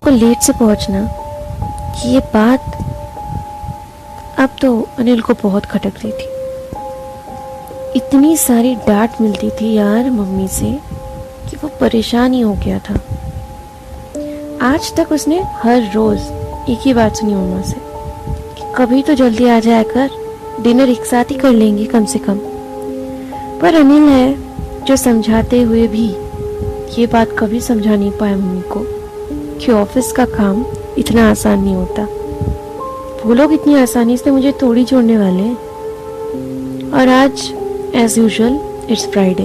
को लेट से पहुंचना, ये बात अब तो अनिल को बहुत खटक रही थी। इतनी सारी डांट मिलती थी यार मम्मी से कि वो परेशान ही हो गया था। आज तक उसने हर रोज एक ही बात सुनी मम्मा से कि कभी तो जल्दी आ जाया कर, डिनर एक साथ ही कर लेंगे कम से कम। पर अनिल है जो समझाते हुए भी ये बात कभी समझा नहीं पाया मम्मी को कि ऑफिस का काम इतना आसान नहीं होता। वो लोग इतनी आसानी से मुझे थोड़ी छोड़ने वाले हैं। और आज एज यूजुअल इट्स फ्राइडे,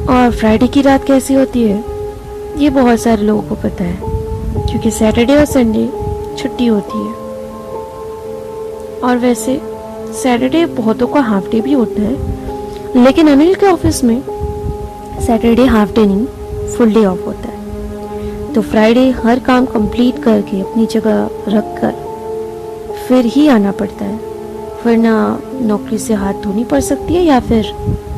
और फ्राइडे की रात कैसी होती है ये बहुत सारे लोगों को पता है, क्योंकि सैटरडे और संडे छुट्टी होती है। और वैसे सैटरडे बहुतों का हाफ डे भी होता है, लेकिन अनिल के ऑफिस में सैटरडे हाफ डे नहीं, फुल डे ऑफ होता है। तो फ्राइडे हर काम कंप्लीट करके अपनी जगह रख कर फिर ही आना पड़ता है, वरना नौकरी से हाथ धोनी पड़ सकती है या फिर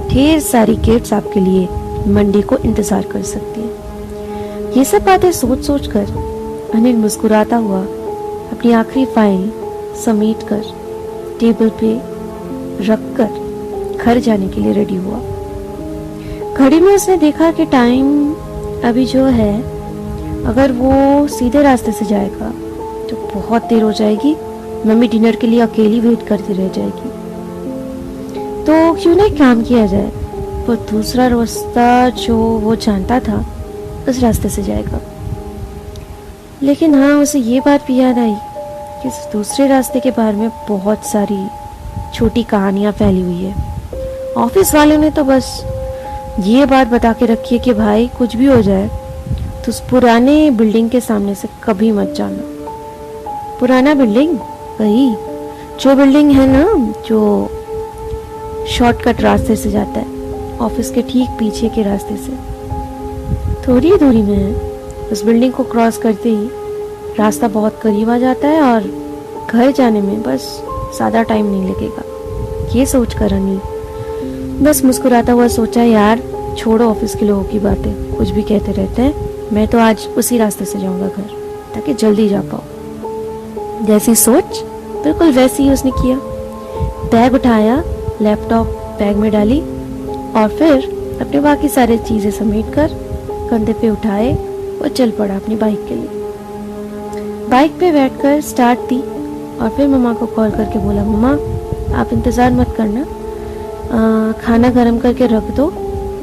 ढेर सारी गिफ्ट्स आपके लिए मंडे को इंतजार कर सकती है। ये सब बातें सोच सोच कर अनिल मुस्कुराता हुआ अपनी आखिरी फाइल समेट कर टेबल पे रख कर घर जाने के लिए रेडी हुआ। घड़ी में उसने देखा कि टाइम अभी जो है, अगर वो सीधे रास्ते से जाएगा तो बहुत देर हो जाएगी, मम्मी डिनर के लिए अकेली वेट करती रह जाएगी। तो क्यों ना एक काम किया जाए, वो दूसरा रास्ता जो वो जानता था उस रास्ते से जाएगा। लेकिन हाँ, उसे ये बात भी याद आई कि इस दूसरे रास्ते के बारे में बहुत सारी छोटी कहानियां फैली हुई है। ऑफिस वालों ने तो बस ये बात बता के रखी है कि भाई कुछ भी हो जाए तो उस पुराने बिल्डिंग के सामने से कभी मत जाना। पुराना बिल्डिंग, वही जो बिल्डिंग है ना जो शॉर्टकट रास्ते से जाता है ऑफिस के ठीक पीछे के रास्ते से, थोड़ी दूरी में है। उस बिल्डिंग को क्रॉस करते ही रास्ता बहुत करीब आ जाता है और घर जाने में बस ज़्यादा टाइम नहीं लगेगा। ये सोच कर अनिल बस मुस्कुराता हुआ सोचा, यार छोड़ो ऑफिस के लोगों की बातें, कुछ भी कहते रहते हैं, मैं तो आज उसी रास्ते से जाऊंगा घर ताकि जल्दी जा पाऊँ। जैसी सोच बिल्कुल वैसे ही उसने किया। बैग उठाया, लैपटॉप बैग में डाली और फिर अपने बाकी सारे चीज़ें समेट कर कंधे पे उठाए और चल पड़ा अपनी बाइक के लिए। बाइक पे बैठकर स्टार्ट दी और फिर मम्मा को कॉल करके बोला, मम्मा आप इंतज़ार मत करना, खाना गर्म करके रख दो,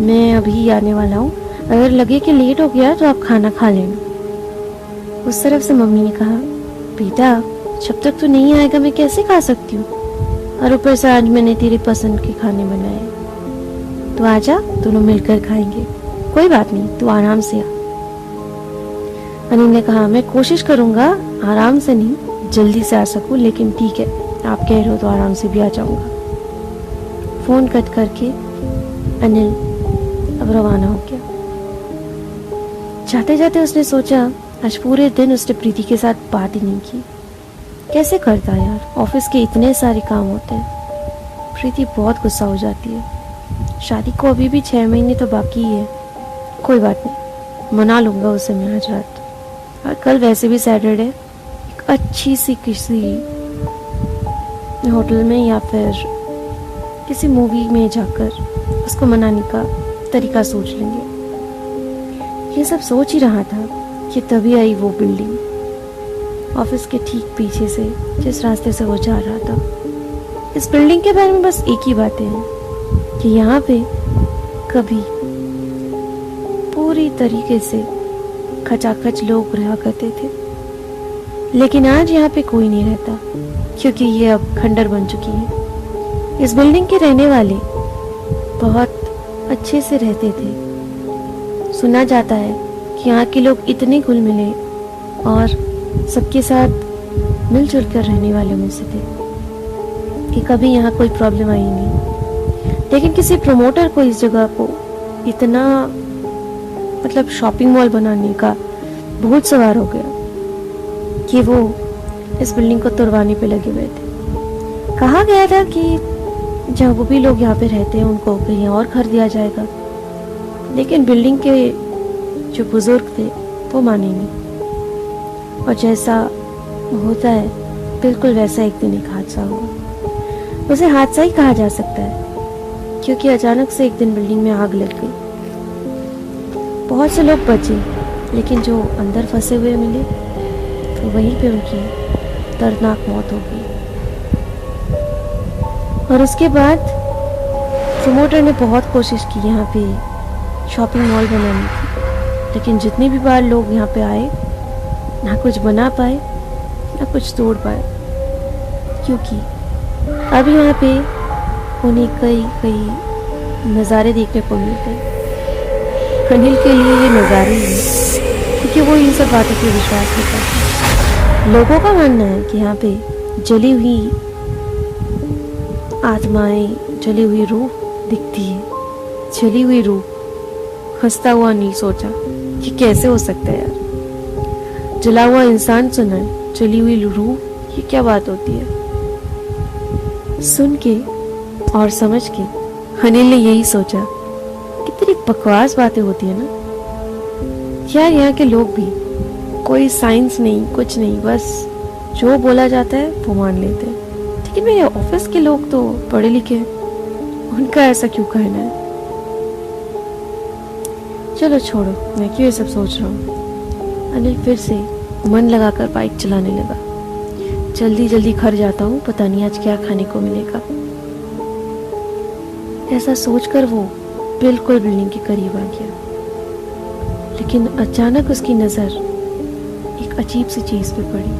मैं अभी आने वाला हूँ, अगर लगे कि लेट हो गया तो आप खाना खा लेना। उस तरफ से मम्मी ने कहा, बेटा जब तक तो नहीं आएगा मैं कैसे खा सकती हूँ, और ऊपर से आज मैंने तेरी पसंद के खाने बनाए, तो आजा दोनों मिलकर खाएंगे। कोई बात नहीं, तू आराम से आ। अनिल ने कहा, मैं कोशिश करूंगा आराम से नहीं जल्दी से आ सकूं, लेकिन ठीक है आप कह रहे हो तो आराम से भी आ जाऊंगा। फोन कट करके अनिल अब रवाना हो गया। जाते जाते उसने सोचा, आज पूरे दिन उसने प्रीति के साथ बात ही नहीं की। कैसे करता यार, ऑफिस के इतने सारे काम होते हैं। प्रीति बहुत गुस्सा हो जाती है। शादी को अभी भी 6 महीने तो बाकी ही है। कोई बात नहीं, मना लूंगा उसे मैं आज रात। और कल वैसे भी सैटरडे, एक अच्छी सी किसी होटल में या फिर किसी मूवी में जाकर उसको मनाने का तरीका सोच लेंगे। ये सब सोच ही रहा था कि तभी आई वो बिल्डिंग ऑफिस के ठीक पीछे से, जिस रास्ते से वो जा रहा था। इस बिल्डिंग के बारे में बस एक ही बातें हैं कि यहाँ पे कभी पूरी तरीके से खचाखच लोग रहा करते थे, लेकिन आज यहाँ पे कोई नहीं रहता क्योंकि ये अब खंडर बन चुकी है। इस बिल्डिंग के रहने वाले बहुत अच्छे से रहते थे। सुना जाता है कि यहाँ के लोग इतने घुल मिले और सबके साथ मिलजुल कर रहने वाले में से थे कि कभी यहाँ कोई प्रॉब्लम आई नहीं। लेकिन किसी प्रमोटर को इस जगह को इतना मतलब शॉपिंग मॉल बनाने का भूत सवार हो गया कि वो इस बिल्डिंग को तुड़वाने पे लगे हुए थे। कहा गया था कि जब वो भी लोग यहाँ पे रहते हैं उनको कहीं और घर दिया जाएगा, लेकिन बिल्डिंग के जो बुजुर्ग थे वो मानी नहीं, और जैसा होता है बिल्कुल वैसा एक दिन एक हादसा हुआ। उसे हादसा ही कहा जा सकता है, क्योंकि अचानक से एक दिन बिल्डिंग में आग लग गई। बहुत से लोग बचे, लेकिन जो अंदर फंसे हुए मिले तो वहीं पे उनकी दर्दनाक मौत हो गई। और उसके बाद प्रमोटर ने बहुत कोशिश की यहाँ पे शॉपिंग मॉल बनाने की, लेकिन जितनी भी बार लोग यहाँ पे आए, ना कुछ बना पाए ना कुछ तोड़ पाए, क्योंकि अब यहाँ पे उन्हें कई कई नज़ारे देखने को मिलते हैं। अनिल के लिए ये नज़ारे ही हैं, क्योंकि वो इन सब बातों पे विश्वास नहीं करता। लोगों का मानना है कि यहाँ पे जली हुई आत्माएं, जली हुई रूह दिखती है। जली हुई रूह। हंसता हुआ नहीं सोचा कि कैसे हो सकता है यार, जला हुआ इंसान सुना है, जली हुई रूह, ये क्या बात होती है। सुन के और समझ के अनिल ने यही सोचा, कितनी बकवास बातें होती है ना यार। यहाँ के लोग भी कोई साइंस नहीं, कुछ नहीं, बस जो बोला जाता है वो मान लेते हैं। लेकिन मेरे ऑफिस के लोग तो पढ़े लिखे हैं, उनका ऐसा क्यों कहना है। चलो छोड़ो, मैं क्यों ये सब सोच रहा हूँ। अनिल फिर से मन लगाकर बाइक चलाने लगा। जल्दी जल्दी घर जाता हूँ, पता नहीं आज क्या खाने को मिलेगा। ऐसा सोचकर वो बिल्कुल बिल्डिंग के करीब आ गया, लेकिन अचानक उसकी नजर एक अजीब सी चीज पे पड़ी।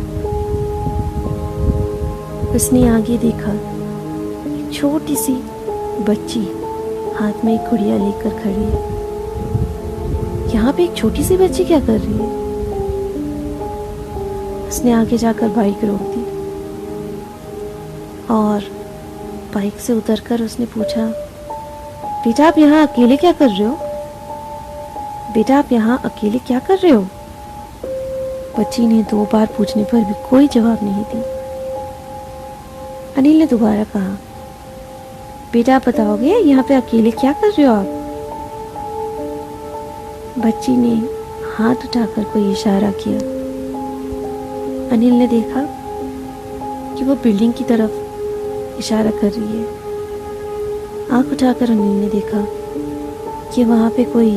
उसने आगे देखा, एक छोटी सी बच्ची हाथ में एक गुड़िया लेकर खड़ी है। यहाँ पे एक छोटी सी बच्ची क्या कर रही है। उसने आगे जाकर बाइक रोक दी और बाइक से उतरकर उसने पूछा, बेटा आप यहाँ अकेले क्या कर रहे हो? बेटा आप यहाँ अकेले क्या कर रहे हो? बच्ची ने 2 बार पूछने पर भी कोई जवाब नहीं दी। अनिल ने दोबारा कहा, बेटा आप बताओगे यहाँ पे अकेले क्या कर रहे हो आप? बच्ची ने हाथ उठाकर कोई इशारा किया। अनिल ने देखा कि वो बिल्डिंग की तरफ इशारा कर रही है। आंख उठाकर अनिल ने देखा कि वहां पे कोई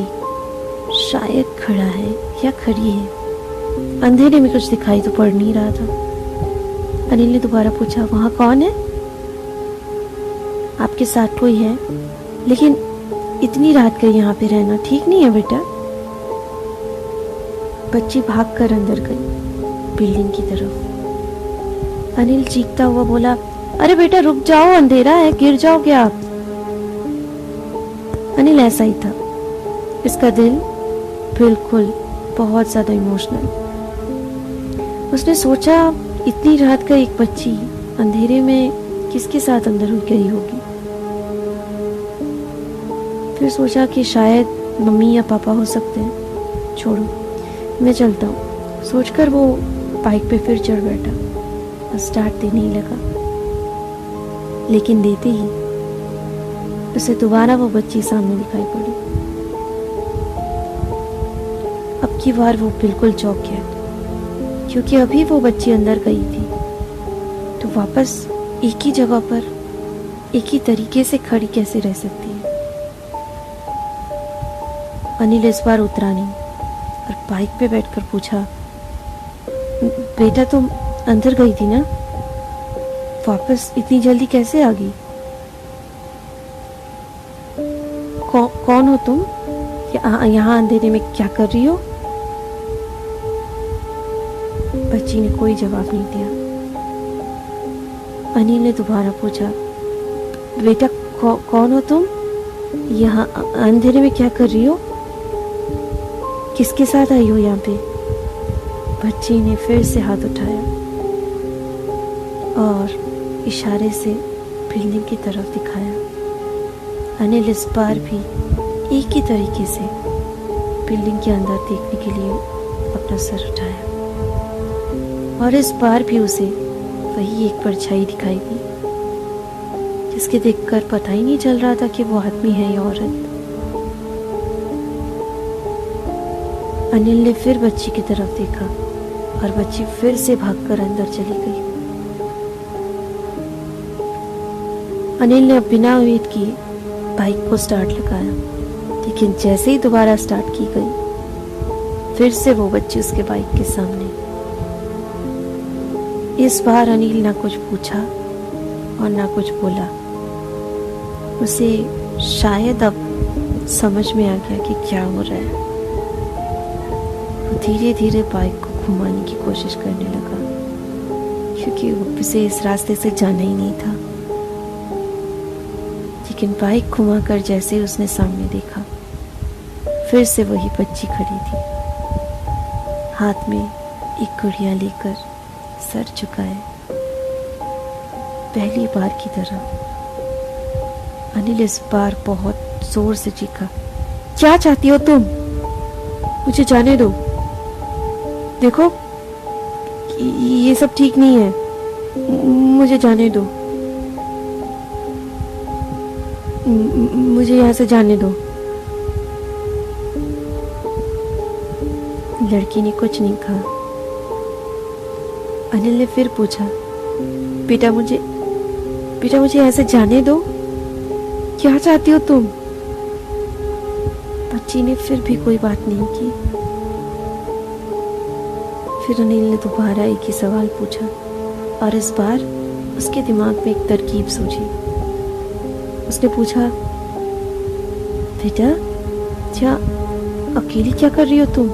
शायद खड़ा है या खड़ी है। अंधेरे में कुछ दिखाई तो पड़ नहीं रहा था। अनिल ने दोबारा पूछा, वहां कौन है? आपके साथ कोई है? लेकिन इतनी रात का यहाँ पे रहना ठीक नहीं है बेटा। बच्ची भागकर अंदर गई बिल्डिंग की तरफ। अनिल चीखता हुआ बोला, अरे बेटा रुक जाओ, अंधेरा है, गिर जाओगे आप। अनिल ऐसा ही था, इसका दिल बिल्कुल बहुत ज्यादा इमोशनल। उसने सोचा, इतनी रात का एक बच्ची अंधेरे में किसके साथ अंदर गई होगी। फिर सोचा कि शायद मम्मी या पापा हो सकते हैं, छोड़ो मैं चलता हूँ। सोचकर वो बाइक पे फिर चढ़ बैठा और स्टार्ट देने ही लगा। लेकिन देते ही उसे दोबारा वो बच्ची सामने दिखाई पड़ी। अब की बार वो बिल्कुल चौंक गया, क्योंकि अभी वो बच्ची अंदर गई थी तो वापस एक ही जगह पर एक ही तरीके से खड़ी कैसे रह सकती है। अनिल इस बार उतरा नहीं और बाइक पे बैठकर पूछा, बेटा तुम अंदर गई थी ना, वापस इतनी जल्दी कैसे आ गई? कौन हो तुम? यहाँ अंधेरे में क्या कर रही हो? बच्ची ने कोई जवाब नहीं दिया। अनिल ने दोबारा पूछा, बेटा कौन हो तुम? यहाँ अंधेरे में क्या कर रही हो? किसके साथ आई हो यहाँ पे? बच्ची ने फिर से हाथ उठाया और इशारे से बिल्डिंग की तरफ दिखाया। अनिल इस बार भी एक ही तरीके से बिल्डिंग के अंदर देखने के लिए अपना सर उठाया और इस बार भी उसे वही एक परछाई दिखाई दी, जिसके देखकर पता ही नहीं चल रहा था कि वो आदमी है या औरत। अनिल ने फिर बच्ची की तरफ देखा और बच्ची फिर से भागकर अंदर चली गई। अनिल ने अब बिना उम्मीद किए बाइक को स्टार्ट लगाया, लेकिन जैसे ही दोबारा स्टार्ट की गई फिर से वो बच्ची उसके बाइक के सामने। इस बार अनिल ना कुछ पूछा और ना कुछ बोला। उसे शायद अब समझ में आ गया कि क्या हो रहा है। वो धीरे धीरे बाइक को घुमाने की कोशिश करने लगा, क्योंकि उसे इस रास्ते से जाना ही नहीं था। लेकिन बाइक घुमाकर जैसे ही उसने सामने देखा, फिर से वही बच्ची खड़ी थी, हाथ में एक गुड़िया लेकर, सर झुकाए, पहली बार की तरह। अनिल इस बार बहुत जोर से चीखा, क्या चाहती हो तुम? मुझे जाने दो। देखो ये सब ठीक नहीं है, मुझे जाने दो, मुझे यहाँ से जाने दो। लड़की ने कुछ नहीं कहा। अनिल ने फिर पूछा, बेटा मुझे यहाँ से जाने दो, क्या चाहती हो तुम? बच्ची ने फिर भी कोई बात नहीं की। फिर अनिल ने दोबारा एक ही सवाल पूछा और इस बार उसके दिमाग में एक तरकीब सूझी। उसने पूछा, बेटा क्या अकेली क्या कर रही हो तुम?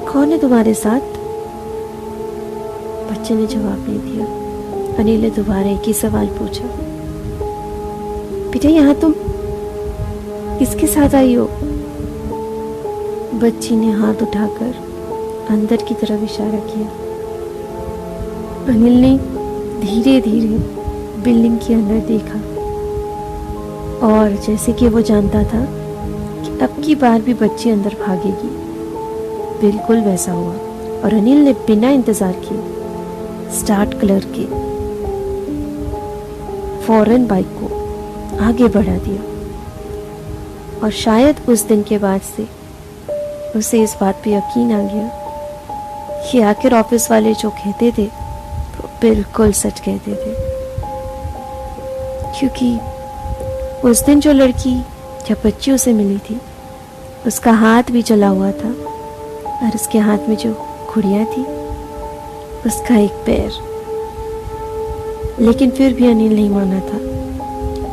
कौन है तुम्हारे साथ? बच्चे ने जवाब नहीं दिया। अनिल ने दोबारा एक ही सवाल पूछा, बेटा यहाँ तुम किसके साथ आई हो? बच्ची ने हाथ उठाकर अंदर की तरफ इशारा किया। अनिल ने धीरे धीरे बिल्डिंग के अंदर देखा और जैसे कि वो जानता था कि अब की बार भी बच्ची अंदर भागेगी, बिल्कुल वैसा हुआ। और अनिल ने बिना इंतजार किए स्टार्ट कलर के फौरन बाइक को आगे बढ़ा दिया। और शायद उस दिन के बाद से उसे इस बात पे यकीन आ गया कि आखिर ऑफिस वाले जो कहते थे तो बिल्कुल सच कहते थे, क्योंकि उस दिन जो लड़की या बच्ची उसे मिली थी उसका हाथ भी जला हुआ था और उसके हाथ में जो गुड़िया थी उसका एक पैर। लेकिन फिर भी अनिल नहीं माना था।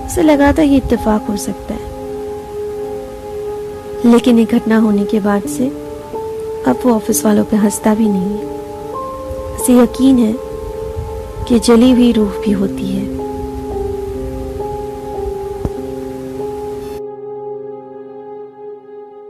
उसे लगा था ये इत्तेफाक हो सकता है। लेकिन ये घटना होने के बाद से अब वो ऑफिस वालों पे हंसता भी नहीं है। उसे यकीन है कि जली हुई रूह भी होती है।